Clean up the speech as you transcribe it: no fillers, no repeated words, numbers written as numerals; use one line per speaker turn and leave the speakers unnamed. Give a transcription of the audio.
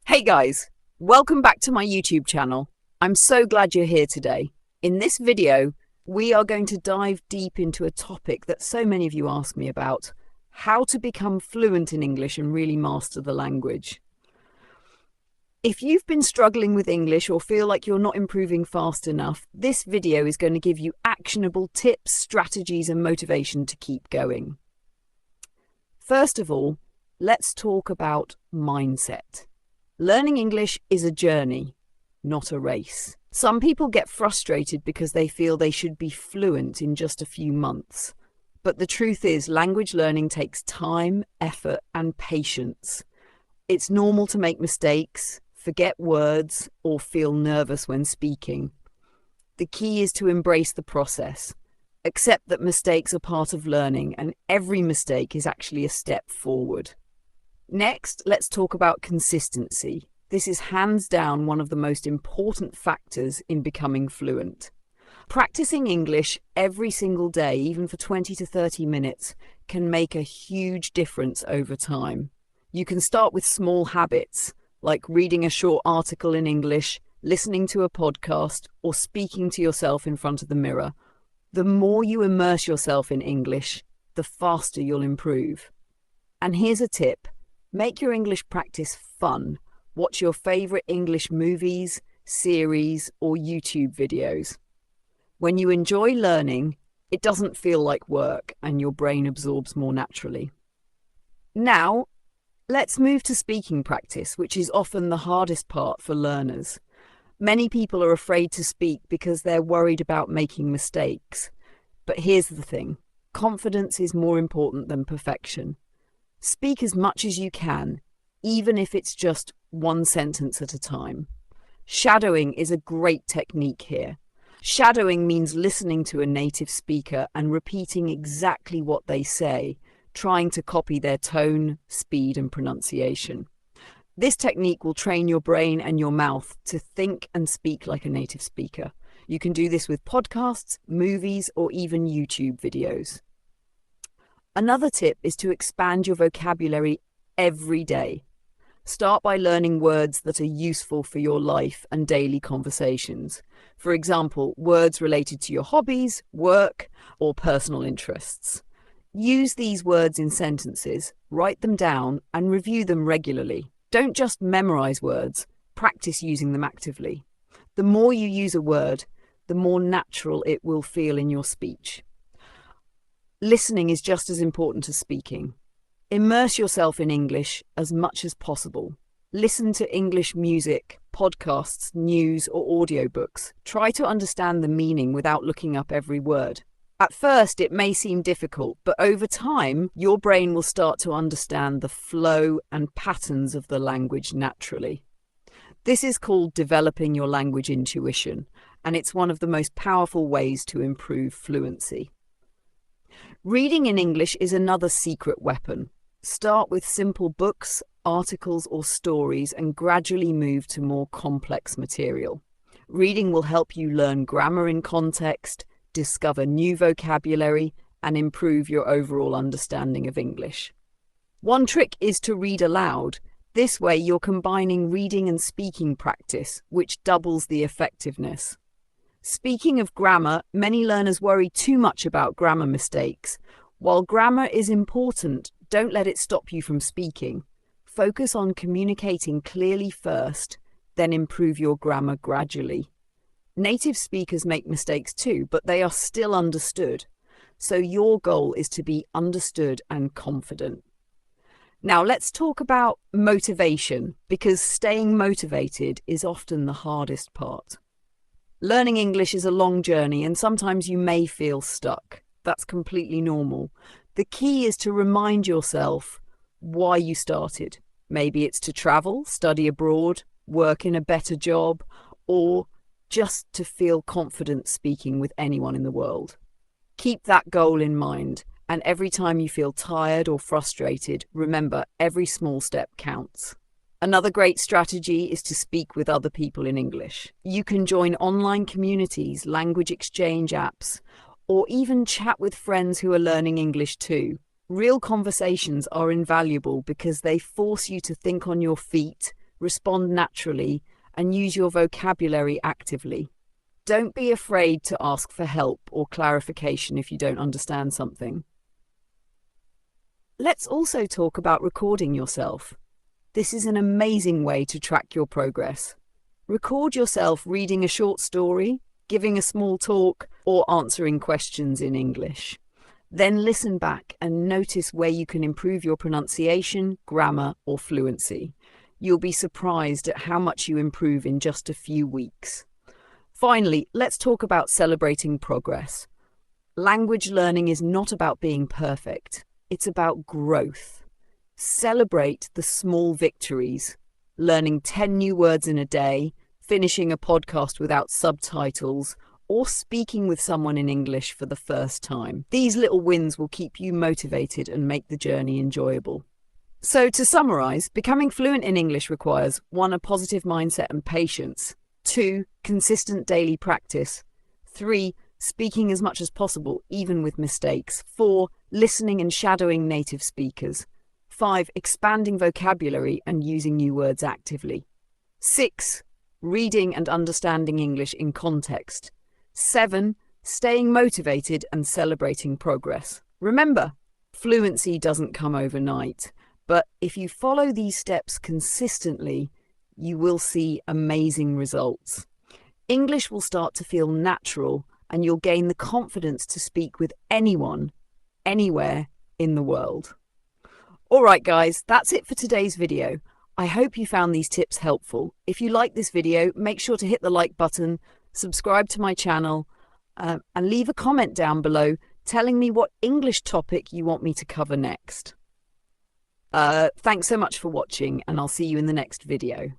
Hey guys, welcome back to my YouTube channel. I'm so glad you're here today. In this video, we are going to dive deep into a topic that so many of you ask me about: how to become fluent in English and really master the language. If you've been struggling with English or feel like you're not improving fast enough, this video is going to give you actionable tips, strategies, and motivation to keep going. First of all, let's talk about mindset. Learning English is a journey, not a race. Some people get frustrated because they feel they should be fluent in just a few months. But the truth is, language learning takes time, effort, and patience. It's normal to make mistakes, forget words, or feel nervous when speaking. The key is to embrace the process. Accept that mistakes are part of learning, and every mistake is actually a step forward. Next, let's talk about consistency. This is hands down one of the most important factors in becoming fluent. Practicing English every single day, even for 20 to 30 minutes, can make a huge difference over time. You can start with small habits, like reading a short article in English, listening to a podcast, or speaking to yourself in front of the mirror. The more you immerse yourself in English, the faster you'll improve. And here's a tip. Make your English practice fun. Watch your favorite English movies, series, or YouTube videos. When you enjoy learning, it doesn't feel like work and your brain absorbs more naturally. Now, let's move to speaking practice, which is often the hardest part for learners. Many people are afraid to speak because they're worried about making mistakes. But here's the thing. Confidence is more important than perfection. Speak as much as you can, even if it's just one sentence at a time. Shadowing is a great technique here. Shadowing means listening to a native speaker and repeating exactly what they say, trying to copy their tone, speed, and pronunciation. This technique will train your brain and your mouth to think and speak like a native speaker. You can do this with podcasts, movies, or even YouTube videos. Another tip is to expand your vocabulary every day. Start by learning words that are useful for your life and daily conversations. For example, words related to your hobbies, work, or personal interests. Use these words in sentences, write them down, and review them regularly. Don't just memorize words, practice using them actively. The more you use a word, the more natural it will feel in your speech. Listening is just as important as speaking. Immerse yourself in English as much as possible. Listen to English music, podcasts, news, or audiobooks. Try to understand the meaning without looking up every word. At first, it may seem difficult, but over time, your brain will start to understand the flow and patterns of the language naturally. This is called developing your language intuition, and it's one of the most powerful ways to improve fluency. Reading in English is another secret weapon. Start with simple books, articles, or stories and gradually move to more complex material. Reading will help you learn grammar in context, discover new vocabulary, and improve your overall understanding of English. One trick is to read aloud. This way you're combining reading and speaking practice, which doubles the effectiveness. Speaking of grammar, many learners worry too much about grammar mistakes. While grammar is important, don't let it stop you from speaking. Focus on communicating clearly first, then improve your grammar gradually. Native speakers make mistakes too, but they are still understood. So your goal is to be understood and confident. Now let's talk about motivation, because staying motivated is often the hardest part. Learning English is a long journey and sometimes you may feel stuck. That's completely normal. The key is to remind yourself why you started. Maybe it's to travel, study abroad, work in a better job, or just to feel confident speaking with anyone in the world. Keep that goal in mind, and every time you feel tired or frustrated, remember every small step counts. Another great strategy is to speak with other people in English. You can join online communities, language exchange apps, or even chat with friends who are learning English too. Real conversations are invaluable because they force you to think on your feet, respond naturally, and use your vocabulary actively. Don't be afraid to ask for help or clarification if you don't understand something. Let's also talk about recording yourself. This is an amazing way to track your progress. Record yourself reading a short story, giving a small talk, or answering questions in English. Then listen back and notice where you can improve your pronunciation, grammar, or fluency. You'll be surprised at how much you improve in just a few weeks. Finally, let's talk about celebrating progress. Language learning is not about being perfect. It's about growth. Celebrate the small victories. Learning 10 new words in a day, finishing a podcast without subtitles, or speaking with someone in English for the first time. These little wins will keep you motivated and make the journey enjoyable. So to summarize, becoming fluent in English requires 1. A positive mindset and patience. 2. Consistent daily practice. 3. Speaking as much as possible, even with mistakes. 4. Listening and shadowing native speakers. 5. Expanding vocabulary and using new words actively. 6. Reading and understanding English in context. 7. Staying motivated and celebrating progress. Remember, fluency doesn't come overnight, but if you follow these steps consistently, you will see amazing results. English will start to feel natural, and you'll gain the confidence to speak with anyone, anywhere in the world. All right, guys, that's it for today's video. I hope you found these tips helpful. If you like this video, make sure to hit the like button, subscribe to my channel, and leave a comment down below telling me what English topic you want me to cover next. Thanks so much for watching, and I'll see you in the next video.